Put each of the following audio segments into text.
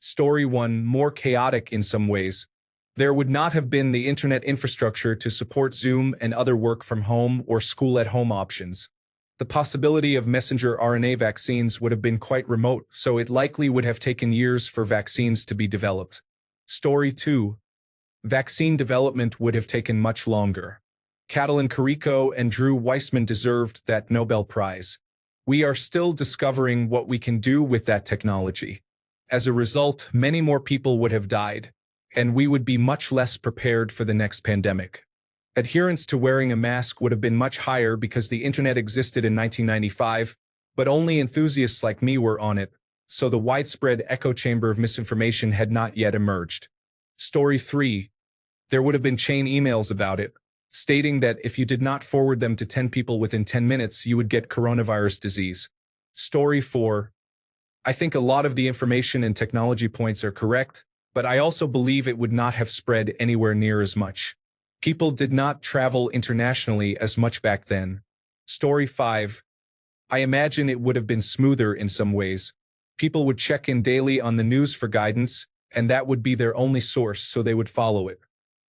Story 1, more chaotic in some ways. There would not have been the internet infrastructure to support Zoom and other work from home or school-at-home options. The possibility of messenger RNA vaccines would have been quite remote, so it likely would have taken years for vaccines to be developed. Story 2. Vaccine development would have taken much longer. Catalin Carrico and Drew Weissman deserved that Nobel Prize. We are still discovering what we can do with that technology. As a result, many more people would have died, and we would be much less prepared for the next pandemic. Adherence to wearing a mask would have been much higher because the internet existed in 1995, but only enthusiasts like me were on it, so the widespread echo chamber of misinformation had not yet emerged. Story 3. There would have been chain emails about it, stating that if you did not forward them to 10 people within 10 minutes, you would get coronavirus disease. Story 4. I think a lot of the information and technology points are correct, but I also believe it would not have spread anywhere near as much. People did not travel internationally as much back then. Story 5. I imagine it would have been smoother in some ways. People would check in daily on the news for guidance, and that would be their only source, so they would follow it.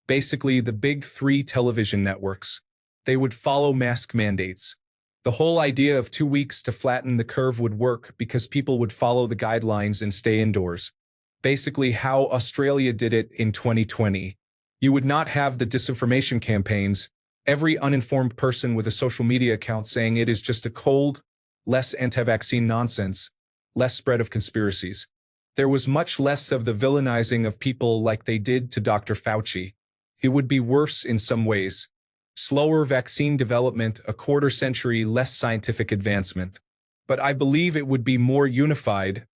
Basically, the big three television networks. They would follow mask mandates. The whole idea of 2 weeks to flatten the curve would work because people would follow the guidelines and stay indoors. Basically how Australia did it in 2020. You would not have the disinformation campaigns, every uninformed person with a social media account saying it is just a cold, less anti-vaccine nonsense, less spread of conspiracies. There was much less of the villainizing of people like they did to Dr. Fauci. It would be worse in some ways. Slower vaccine development, a quarter century less scientific advancement. But I believe it would be more unified,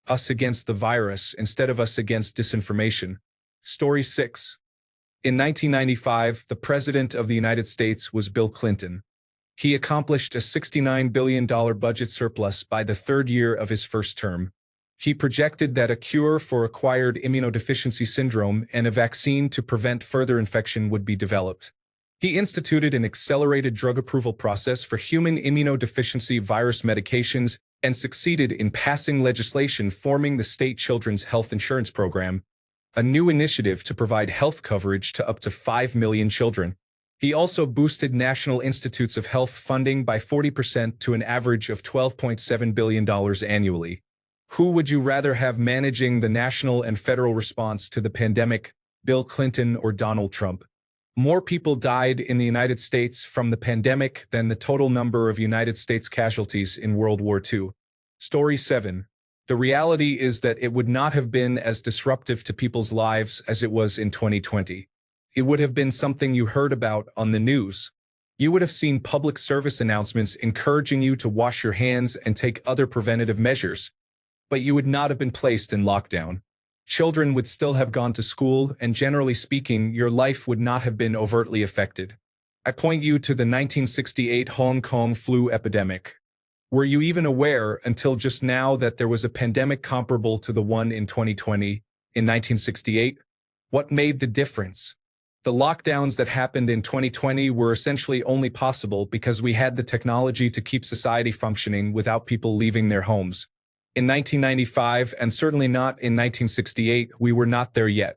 us against the virus instead of us against disinformation. Story 6. In 1995, the President of the United States was Bill Clinton. He accomplished a $69 billion budget surplus by the third year of his first term. He projected that a cure for acquired immunodeficiency syndrome and a vaccine to prevent further infection would be developed. He instituted an accelerated drug approval process for human immunodeficiency virus medications and succeeded in passing legislation forming the State Children's Health Insurance Program, a new initiative to provide health coverage to up to 5 million children. He also boosted National Institutes of Health funding by 40% to an average of $12.7 billion annually. Who would you rather have managing the national and federal response to the pandemic, Bill Clinton or Donald Trump? More people died in the United States from the pandemic than the total number of United States casualties in World War II. Story 7. The reality is that it would not have been as disruptive to people's lives as it was in 2020. It would have been something you heard about on the news. You would have seen public service announcements encouraging you to wash your hands and take other preventative measures. But you would not have been placed in lockdown. Children would still have gone to school, and generally speaking, your life would not have been overtly affected. I point you to the 1968 Hong Kong flu epidemic. Were you even aware until just now that there was a pandemic comparable to the one in 2020, in 1968? What made the difference? The lockdowns that happened in 2020 were essentially only possible because we had the technology to keep society functioning without people leaving their homes. In 1995, and certainly not in 1968, we were not there yet.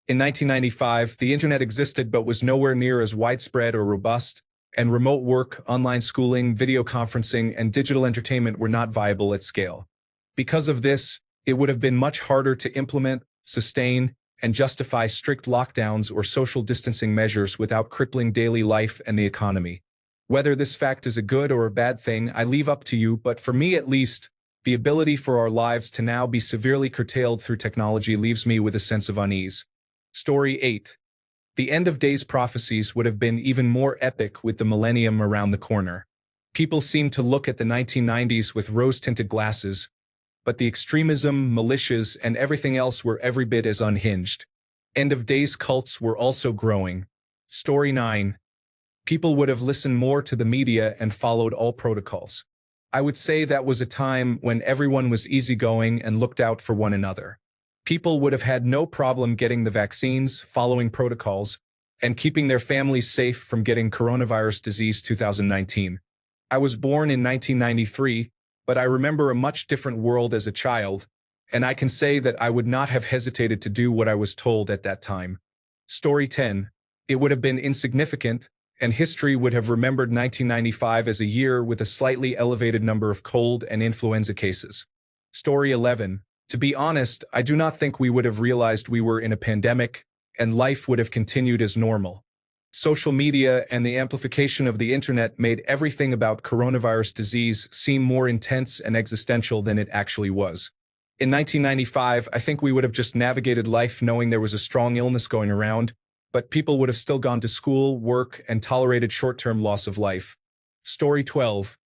In 1995, the internet existed but was nowhere near as widespread or robust, and remote work, online schooling, video conferencing, and digital entertainment were not viable at scale. Because of this, it would have been much harder to implement, sustain, and justify strict lockdowns or social distancing measures without crippling daily life and the economy. Whether this fact is a good or a bad thing, I leave up to you, but for me at least, the ability for our lives to now be severely curtailed through technology leaves me with a sense of unease. Story 8. The end of days prophecies would have been even more epic with the millennium around the corner. People seem to look at the 1990s with rose-tinted glasses, but the extremism, militias, and everything else were every bit as unhinged. End of days cults were also growing. Story 9. People would have listened more to the media and followed all protocols. I would say that was a time when everyone was easygoing and looked out for one another. People would have had no problem getting the vaccines, following protocols, and keeping their families safe from getting coronavirus disease 2019. I was born in 1993, but I remember a much different world as a child, and I can say that I would not have hesitated to do what I was told at that time. Story 10. It would have been insignificant, and history would have remembered 1995 as a year with a slightly elevated number of cold and influenza cases. Story 11. To be honest, I do not think we would have realized we were in a pandemic, and life would have continued as normal. Social media and the amplification of the internet made everything about coronavirus disease seem more intense and existential than it actually was. In 1995, I think we would have just navigated life knowing there was a strong illness going around, but people would have still gone to school, work, and tolerated short-term loss of life. Story 12.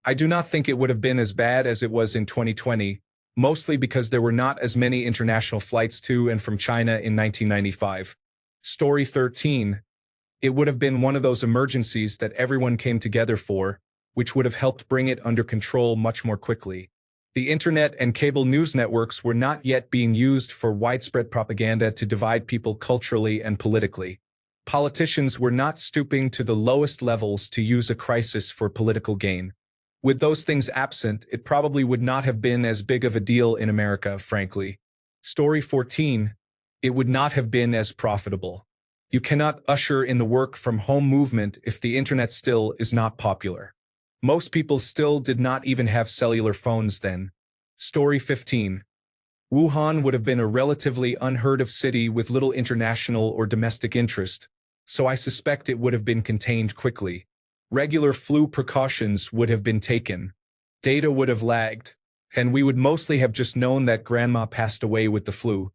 I do not think it would have been as bad as it was in 2020, mostly because there were not as many international flights to and from China in 1995. Story 13. It would have been one of those emergencies that everyone came together for, which would have helped bring it under control much more quickly. The internet and cable news networks were not yet being used for widespread propaganda to divide people culturally and politically. Politicians were not stooping to the lowest levels to use a crisis for political gain. With those things absent, it probably would not have been as big of a deal in America, frankly. Story 14. It would not have been as profitable. You cannot usher in the work-from-home movement if the internet still is not popular. Most people still did not even have cellular phones then. Story 15. Wuhan would have been a relatively unheard-of city with little international or domestic interest, so I suspect it would have been contained quickly. Regular flu precautions would have been taken. Data would have lagged, and we would mostly have just known that grandma passed away with the flu.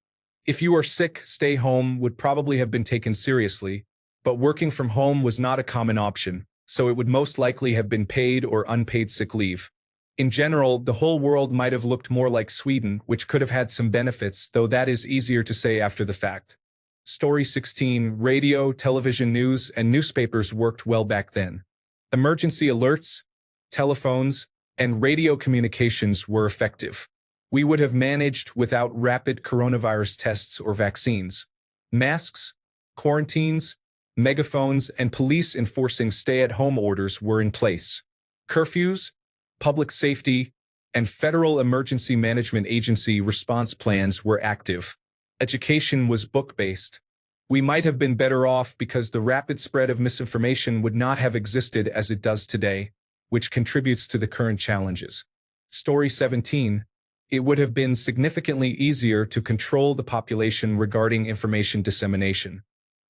If you are sick, stay home would probably have been taken seriously, but working from home was not a common option, so it would most likely have been paid or unpaid sick leave. In general, the whole world might have looked more like Sweden, which could have had some benefits, though that is easier to say after the fact. Story 16. Radio, television news, and newspapers worked well back then. Emergency alerts, telephones, and radio communications were effective. We would have managed without rapid coronavirus tests or vaccines. Masks, quarantines, megaphones, and police enforcing stay-at-home orders were in place. Curfews, public safety, and Federal Emergency Management Agency response plans were active. Education was book-based. We might have been better off because the rapid spread of misinformation would not have existed as it does today, which contributes to the current challenges. Story 17. It would have been significantly easier to control the population regarding information dissemination.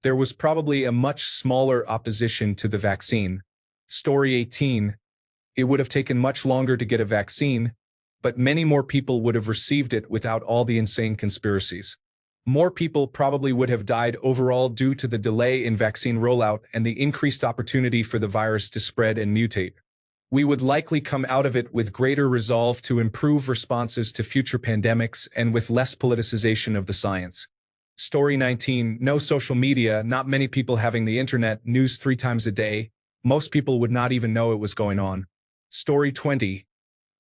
There was probably a much smaller opposition to the vaccine. Story 18. It would have taken much longer to get a vaccine, but many more people would have received it without all the insane conspiracies. More people probably would have died overall due to the delay in vaccine rollout and the increased opportunity for the virus to spread and mutate. We would likely come out of it with greater resolve to improve responses to future pandemics and with less politicization of the science. Story 19. No social media, not many people having the internet, news 3 times a day. Most people would not even know it was going on. Story 20.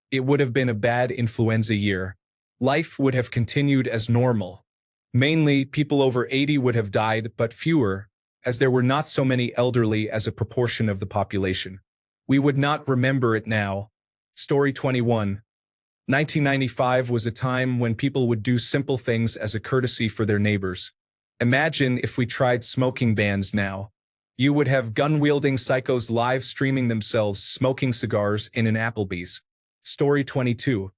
It would have been a bad influenza year. Life would have continued as normal. Mainly, people over 80 would have died, but fewer, as there were not so many elderly as a proportion of the population. We would not remember it now. Story 21. 1995 was a time when people would do simple things as a courtesy for their neighbors. Imagine if we tried smoking bans now. You would have gun-wielding psychos live streaming themselves smoking cigars in an Applebee's. Story 22.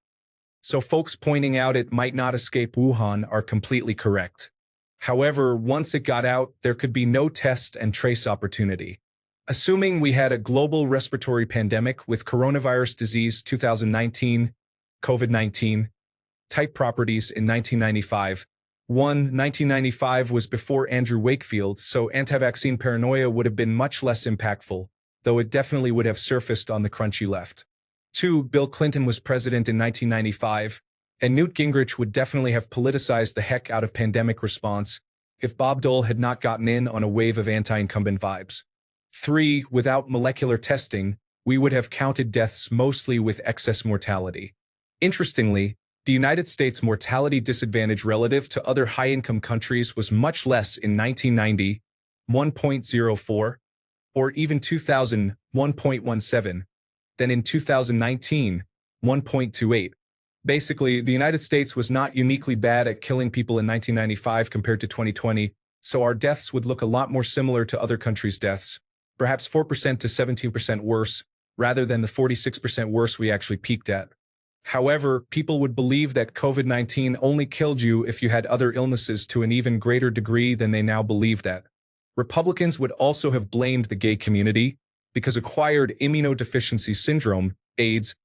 So folks pointing out it might not escape Wuhan are completely correct. However, once it got out, there could be no test and trace opportunity. Assuming we had a global respiratory pandemic with coronavirus disease 2019, COVID-19, type properties in 1995. 1995 was before Andrew Wakefield, so anti-vaccine paranoia would have been much less impactful, though it definitely would have surfaced on the crunchy left. 2. Bill Clinton was president in 1995, and Newt Gingrich would definitely have politicized the heck out of pandemic response if Bob Dole had not gotten in on a wave of anti-incumbent vibes. 3. Without molecular testing, we would have counted deaths mostly with excess mortality. Interestingly, the United States mortality disadvantage relative to other high-income countries was much less in 1990, 1.04, or even 2000, 1.17, than in 2019, 1.28. Basically, the United States was not uniquely bad at killing people in 1995 compared to 2020, so our deaths would look a lot more similar to other countries' deaths, perhaps 4% to 17% worse, rather than the 46% worse we actually peaked at. However, people would believe that COVID-19 only killed you if you had other illnesses to an even greater degree than they now believe that. Republicans would also have blamed the gay community because acquired immunodeficiency syndrome, AIDS,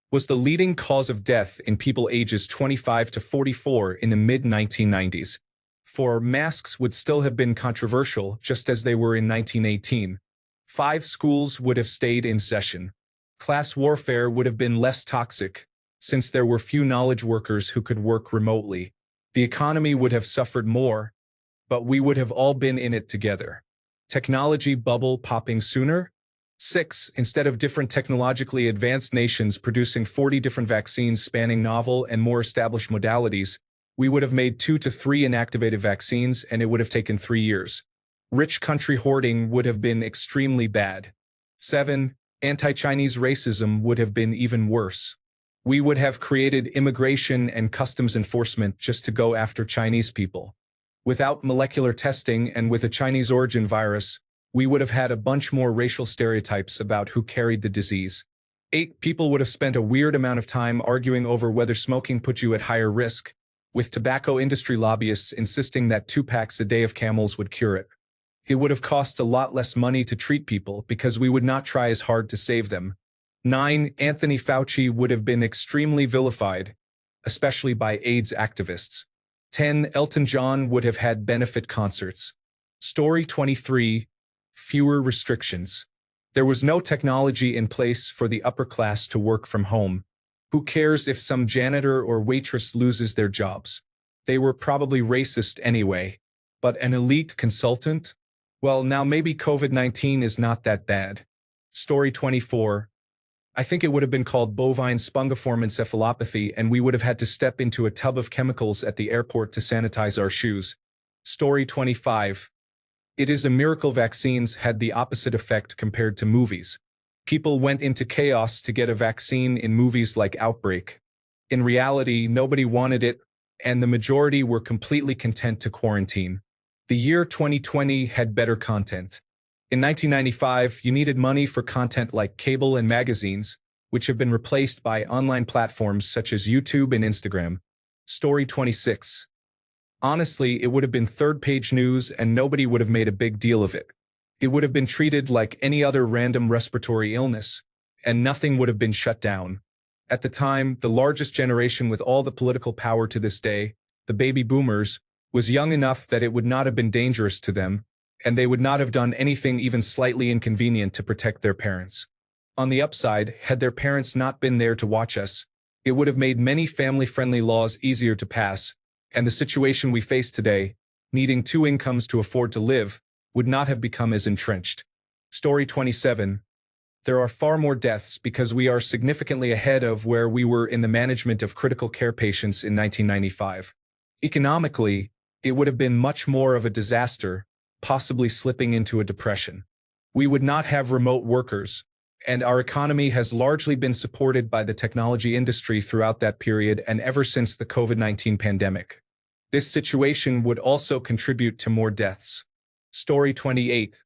was the leading cause of death in people ages 25 to 44 in the mid-1990s. For masks would still have been controversial, just as they were in 1918. 5 schools would have stayed in session. Class warfare would have been less toxic, since there were few knowledge workers who could work remotely. The economy would have suffered more, but we would have all been in it together. Technology bubble popping sooner? 6. Instead of different technologically advanced nations producing 40 different vaccines spanning novel and more established modalities, we would have made 2 to 3 inactivated vaccines and it would have taken 3 years. Rich country hoarding would have been extremely bad. 7. Anti-Chinese racism would have been even worse. We would have created immigration and customs enforcement just to go after Chinese people. Without molecular testing and with a Chinese origin virus, we would have had a bunch more racial stereotypes about who carried the disease. 8. People would have spent a weird amount of time arguing over whether smoking put you at higher risk, with tobacco industry lobbyists insisting that 2 packs a day of Camels would cure it. It would have cost a lot less money to treat people because we would not try as hard to save them. 9. Anthony Fauci would have been extremely vilified, especially by AIDS activists. 10. Elton John would have had benefit concerts. Story 23. Fewer restrictions. There was no technology in place for the upper class to work from home. Who cares if some janitor or waitress loses their jobs? They were probably racist anyway. But an elite consultant? Well, now maybe COVID-19 is not that bad. Story 24. I think it would have been called bovine spongiform encephalopathy and we would have had to step into a tub of chemicals at the airport to sanitize our shoes. Story 25. It is a miracle vaccines had the opposite effect compared to movies. People went into chaos to get a vaccine in movies like Outbreak. In reality, nobody wanted it, and the majority were completely content to quarantine. The year 2020 had better content. In 1995, you needed money for content like cable and magazines, which have been replaced by online platforms such as YouTube and Instagram. Story 26. Honestly, it would have been third-page news and nobody would have made a big deal of it. It would have been treated like any other random respiratory illness, and nothing would have been shut down. At the time, the largest generation with all the political power to this day, the baby boomers, was young enough that it would not have been dangerous to them, and they would not have done anything even slightly inconvenient to protect their parents. On the upside, had their parents not been there to watch us, it would have made many family-friendly laws easier to pass, and the situation we face today, needing 2 incomes to afford to live, would not have become as entrenched. Story 27. There are far more deaths because we are significantly ahead of where we were in the management of critical care patients in 1995. Economically, it would have been much more of a disaster, possibly slipping into a depression. We would not have remote workers, and our economy has largely been supported by the technology industry throughout that period and ever since the COVID-19 pandemic. This situation would also contribute to more deaths. Story 28.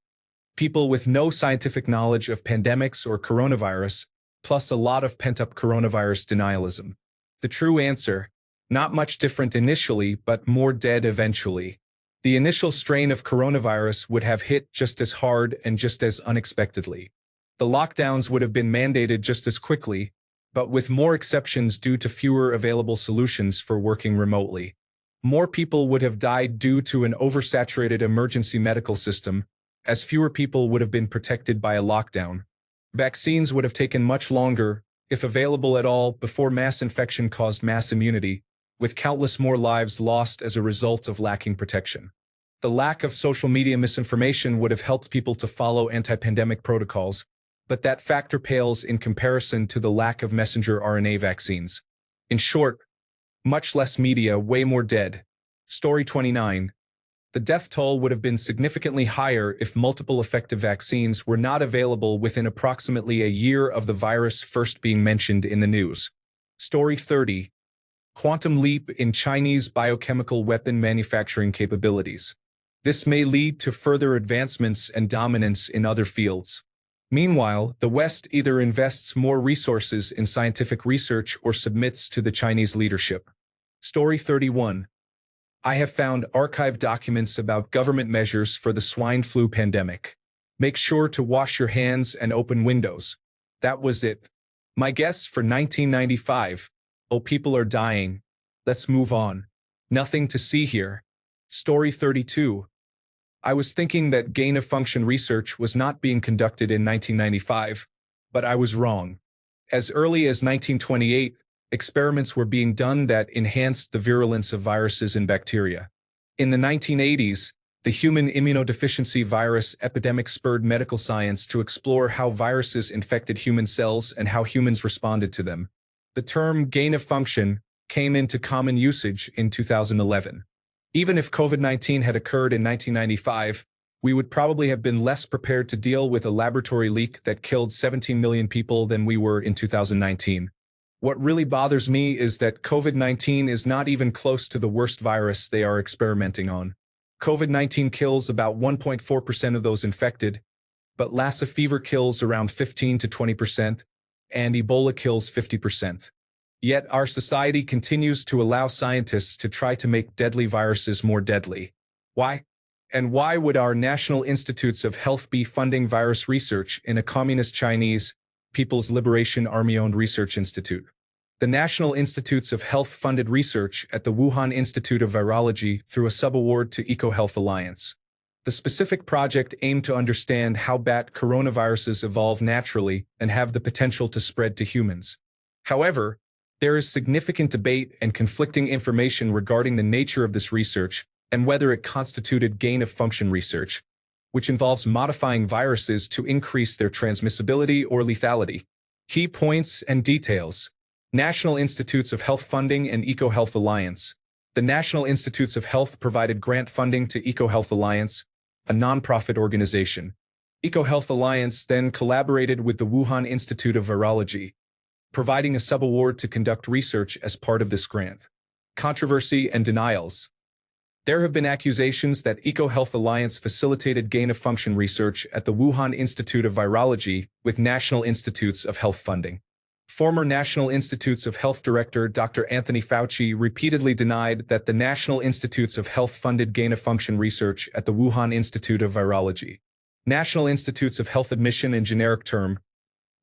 People with no scientific knowledge of pandemics or coronavirus, plus a lot of pent-up coronavirus denialism. The true answer, not much different initially, but more dead eventually. The initial strain of coronavirus would have hit just as hard and just as unexpectedly. The lockdowns would have been mandated just as quickly, but with more exceptions due to fewer available solutions for working remotely. More people would have died due to an oversaturated emergency medical system, as fewer people would have been protected by a lockdown. Vaccines would have taken much longer, if available at all, before mass infection caused mass immunity, with countless more lives lost as a result of lacking protection. The lack of social media misinformation would have helped people to follow anti-pandemic protocols, but that factor pales in comparison to the lack of messenger RNA vaccines. In short, much less media, way more dead. Story 29. The death toll would have been significantly higher if multiple effective vaccines were not available within approximately a year of the virus first being mentioned in the news. Story 30. quantum leap in Chinese biochemical weapon manufacturing capabilities. This may lead to further advancements and dominance in other fields. Meanwhile, the West either invests more resources in scientific research or submits to the Chinese leadership. Story 31. I have found archived documents about government measures for the swine flu pandemic. Make sure to wash your hands and open windows. That was it. My guess for 1995. Oh, people are dying. Let's move on. Nothing to see here. Story 32. I was thinking that gain-of-function research was not being conducted in 1995, but I was wrong. As early as 1928, experiments were being done that enhanced the virulence of viruses and bacteria. In the 1980s, the human immunodeficiency virus epidemic spurred medical science to explore how viruses infected human cells and how humans responded to them. The term gain-of-function came into common usage in 2011. Even if COVID-19 had occurred in 1995, we would probably have been less prepared to deal with a laboratory leak that killed 17 million people than we were in 2019. What really bothers me is that COVID-19 is not even close to the worst virus they are experimenting on. COVID-19 kills about 1.4% of those infected, but Lassa fever kills around 15 to 20%, and Ebola kills 50%. Yet our society continues to allow scientists to try to make deadly viruses more deadly. Why? And why would our National Institutes of Health be funding virus research in a communist Chinese People's Liberation Army-owned research institute? The National Institutes of Health funded research at the Wuhan Institute of Virology through a subaward to EcoHealth Alliance. The specific project aimed to understand how bat coronaviruses evolve naturally and have the potential to spread to humans. However, there is significant debate and conflicting information regarding the nature of this research and whether it constituted gain-of-function research, which involves modifying viruses to increase their transmissibility or lethality. Key points and details. National Institutes of Health funding and EcoHealth Alliance. The National Institutes of Health provided grant funding to EcoHealth Alliance, a nonprofit organization. EcoHealth Alliance then collaborated with the Wuhan Institute of Virology, providing a subaward to conduct research as part of this grant. Controversy and denials. There have been accusations that EcoHealth Alliance facilitated gain-of-function research at the Wuhan Institute of Virology with National Institutes of Health funding. Former National Institutes of Health Director Dr. Anthony Fauci repeatedly denied that the National Institutes of Health funded gain-of-function research at the Wuhan Institute of Virology. National Institutes of Health admission and generic term.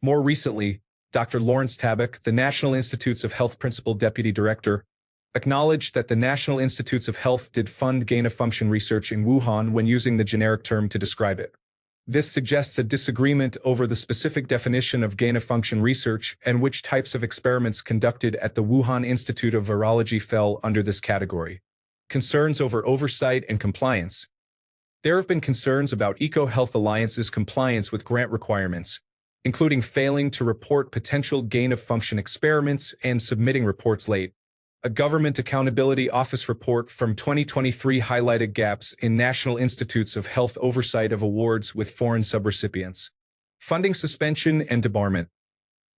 More recently, Dr. Lawrence Tabak, the National Institutes of Health Principal Deputy Director, acknowledged that the National Institutes of Health did fund gain-of-function research in Wuhan when using the generic term to describe it. This suggests a disagreement over the specific definition of gain-of-function research and which types of experiments conducted at the Wuhan Institute of Virology fell under this category. Concerns over oversight and compliance. There have been concerns about EcoHealth Alliance's compliance with grant requirements, including failing to report potential gain-of-function experiments and submitting reports late. A Government Accountability Office report from 2023 highlighted gaps in National Institutes of Health oversight of awards with foreign subrecipients. Funding suspension and debarment.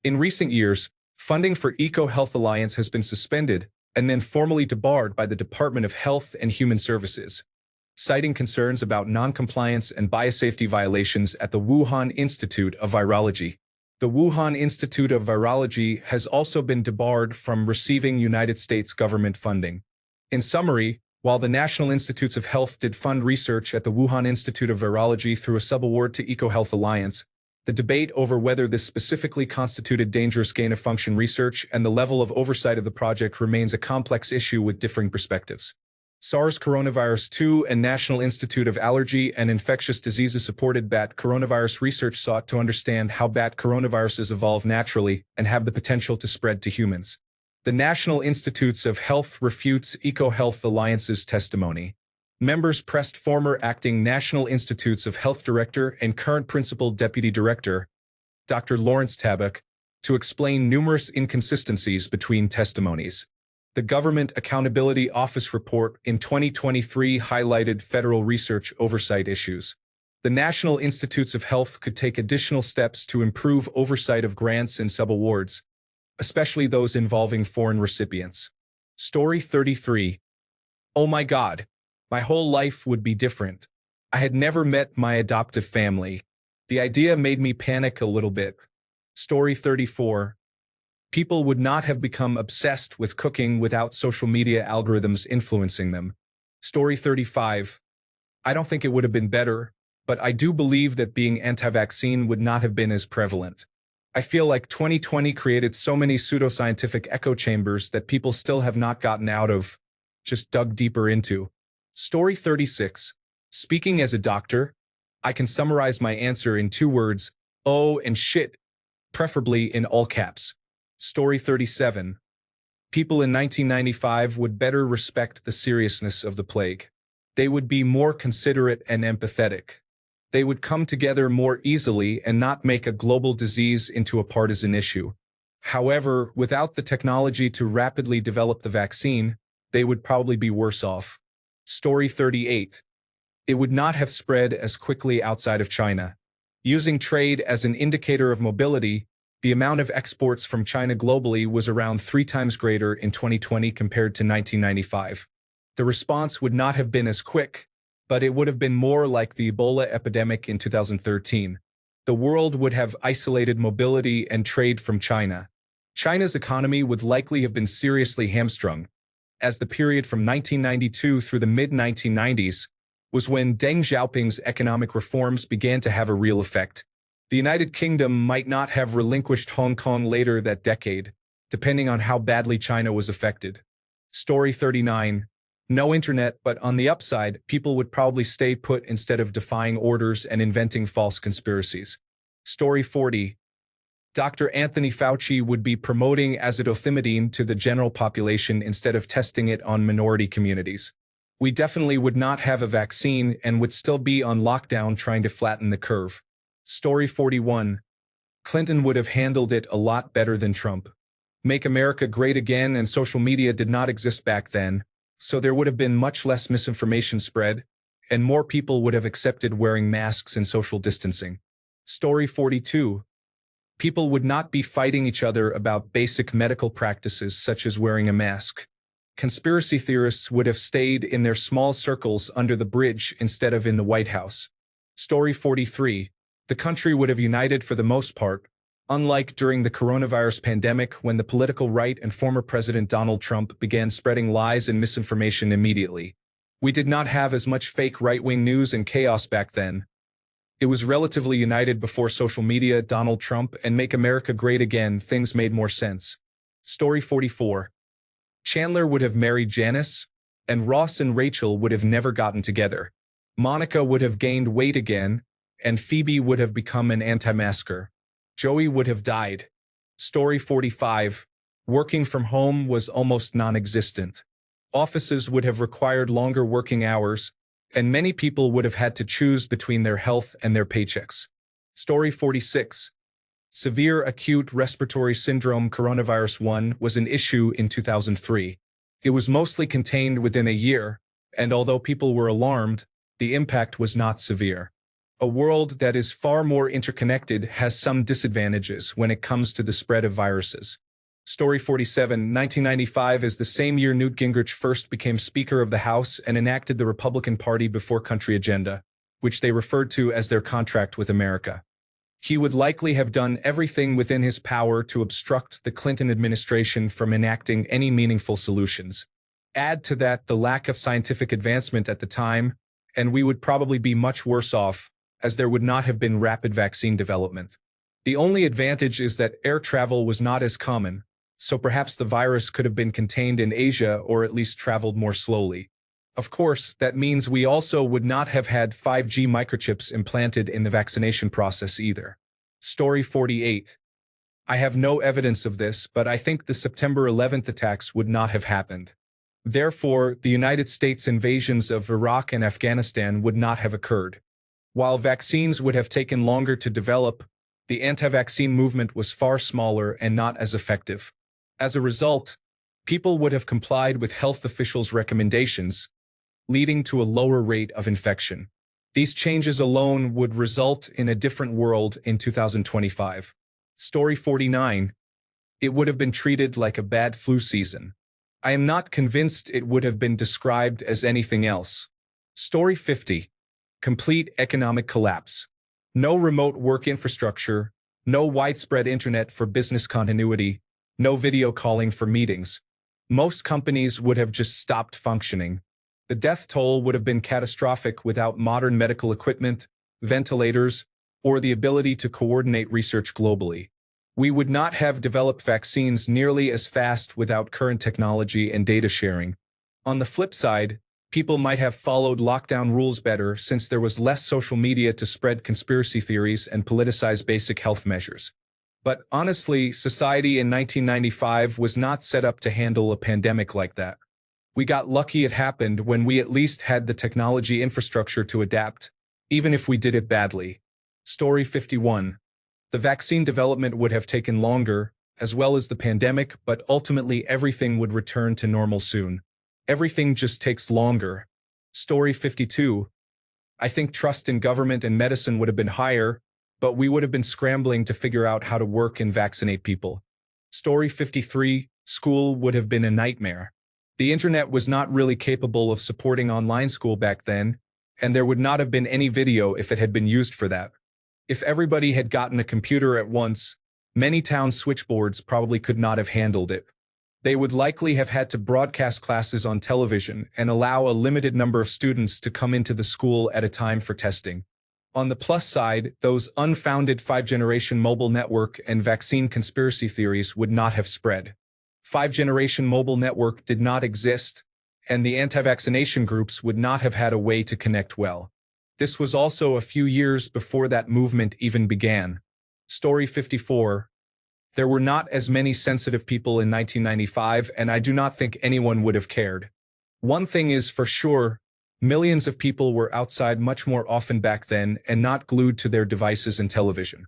In recent years, funding for EcoHealth Alliance has been suspended and then formally debarred by the Department of Health and Human Services, citing concerns about non-compliance and biosafety violations at the Wuhan Institute of Virology. The Wuhan Institute of Virology has also been debarred from receiving United States government funding. In summary, while the National Institutes of Health did fund research at the Wuhan Institute of Virology through a subaward to EcoHealth Alliance, the debate over whether this specifically constituted dangerous gain-of-function research and the level of oversight of the project remains a complex issue with differing perspectives. SARS coronavirus 2 and National Institute of Allergy and Infectious Diseases supported bat coronavirus research sought to understand how bat coronaviruses evolve naturally and have the potential to spread to humans. The National Institutes of Health refutes EcoHealth Alliance's testimony. Members pressed former acting National Institutes of Health Director and current Principal Deputy Director, Dr. Lawrence Tabak, to explain numerous inconsistencies between testimonies. The Government Accountability Office report in 2023 highlighted federal research oversight issues. The National Institutes of Health could take additional steps to improve oversight of grants and subawards, especially those involving foreign recipients. Story 33. Oh my God. My whole life would be different. I had never met my adoptive family. The idea made me panic a little bit. Story 34. People would not have become obsessed with cooking without social media algorithms influencing them. Story 35. I don't think it would have been better, but I do believe that being anti-vaccine would not have been as prevalent. I feel like 2020 created so many pseudoscientific echo chambers that people still have not gotten out of, just dug deeper into. Story 36. Speaking as a doctor, I can summarize my answer in 2 words, oh and shit, preferably in all caps. Story 37. People in 1995 would better respect the seriousness of the plague. They would be more considerate and empathetic. They would come together more easily and not make a global disease into a partisan issue. However, without the technology to rapidly develop the vaccine, they would probably be worse off. Story 38. It would not have spread as quickly outside of China. Using trade as an indicator of mobility, the amount of exports from China globally was around 3 times greater in 2020 compared to 1995. The response would not have been as quick, but it would have been more like the Ebola epidemic in 2013. The world would have isolated mobility and trade from China. China's economy would likely have been seriously hamstrung, as the period from 1992 through the mid-1990s was when Deng Xiaoping's economic reforms began to have a real effect. The United Kingdom might not have relinquished Hong Kong later that decade, depending on how badly China was affected. Story 39. No internet, but on the upside, people would probably stay put instead of defying orders and inventing false conspiracies. Story 40. Dr. Anthony Fauci would be promoting azithromycin to the general population instead of testing it on minority communities. We definitely would not have a vaccine and would still be on lockdown trying to flatten the curve. Story 41. Clinton would have handled it a lot better than Trump. Make America great again, and social media did not exist back then, so there would have been much less misinformation spread, and more people would have accepted wearing masks and social distancing. Story 42. People would not be fighting each other about basic medical practices such as wearing a mask. Conspiracy theorists would have stayed in their small circles under the bridge instead of in the White House. Story 43. The country would have united for the most part, unlike during the coronavirus pandemic when the political right and former President Donald Trump began spreading lies and misinformation immediately. We did not have as much fake right-wing news and chaos back then. It was relatively united before social media, Donald Trump, and Make America Great Again. Things made more sense. Story 44. Chandler would have married Janice, and Ross and Rachel would have never gotten together. Monica would have gained weight again, and Phoebe would have become an anti-masker. Joey would have died. Story 45. Working from home was almost non-existent. Offices would have required longer working hours, and many people would have had to choose between their health and their paychecks. Story 46. Severe acute respiratory syndrome coronavirus 1 was an issue in 2003. It was mostly contained within a year, and although people were alarmed, the impact was not severe. A world that is far more interconnected has some disadvantages when it comes to the spread of viruses. Story 47. 1995 is the same year Newt Gingrich first became Speaker of the House and enacted the Republican Party before country agenda, which they referred to as their contract with America. He would likely have done everything within his power to obstruct the Clinton administration from enacting any meaningful solutions. Add to that the lack of scientific advancement at the time, and we would probably be much worse off, as there would not have been rapid vaccine development. The only advantage is that air travel was not as common, so perhaps the virus could have been contained in Asia or at least traveled more slowly. Of course, that means we also would not have had 5G microchips implanted in the vaccination process either. Story 48. I have no evidence of this, but I think the September 11th attacks would not have happened. Therefore, the United States invasions of Iraq and Afghanistan would not have occurred. While vaccines would have taken longer to develop, the anti-vaccine movement was far smaller and not as effective. As a result, people would have complied with health officials' recommendations, leading to a lower rate of infection. These changes alone would result in a different world in 2025. Story 49. It would have been treated like a bad flu season. I am not convinced it would have been described as anything else. Story 50. Complete economic collapse. No remote work infrastructure, no widespread internet for business continuity, no video calling for meetings. Most companies would have just stopped functioning. The death toll would have been catastrophic without modern medical equipment, ventilators, or the ability to coordinate research globally. We would not have developed vaccines nearly as fast without current technology and data sharing. On the flip side, people might have followed lockdown rules better since there was less social media to spread conspiracy theories and politicize basic health measures. But honestly, society in 1995 was not set up to handle a pandemic like that. We got lucky it happened when we at least had the technology infrastructure to adapt, even if we did it badly. Story 51. The vaccine development would have taken longer, as well as the pandemic, but ultimately everything would return to normal soon. Everything just takes longer. Story 52. I think trust in government and medicine would have been higher, but we would have been scrambling to figure out how to work and vaccinate people. Story 53. School would have been a nightmare. The internet was not really capable of supporting online school back then, and there would not have been any video if it had been used for that. If everybody had gotten a computer at once, many town switchboards probably could not have handled it. They would likely have had to broadcast classes on television and allow a limited number of students to come into the school at a time for testing. On the plus side, those unfounded five-generation mobile network and vaccine conspiracy theories would not have spread. Five-generation mobile network did not exist, and the anti-vaccination groups would not have had a way to connect well. This was also a few years before that movement even began. Story 54. There were not as many sensitive people in 1995, and I do not think anyone would have cared. One thing is for sure, millions of people were outside much more often back then and not glued to their devices and television.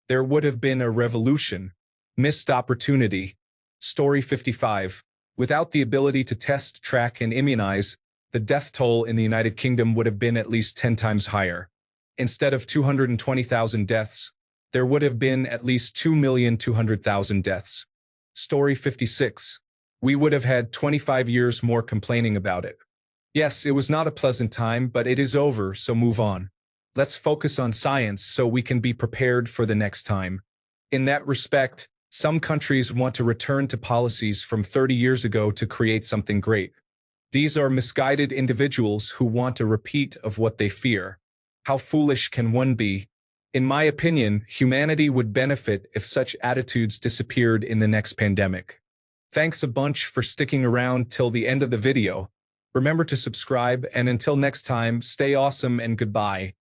There would have been a revolution. Missed opportunity. Story 55. Without the ability to test, track, and immunize, the death toll in the United Kingdom would have been at least 10 times higher. Instead of 220,000 deaths, there would have been at least 2,200,000 deaths. Story 56. We would have had 25 years more complaining about it. Yes, it was not a pleasant time, but it is over, so move on. Let's focus on science so we can be prepared for the next time. In that respect, some countries want to return to policies from 30 years ago to create something great. These are misguided individuals who want a repeat of what they fear. How foolish can one be? In my opinion, humanity would benefit if such attitudes disappeared in the next pandemic. Thanks a bunch for sticking around till the end of the video. Remember to subscribe, and until next time, stay awesome and goodbye.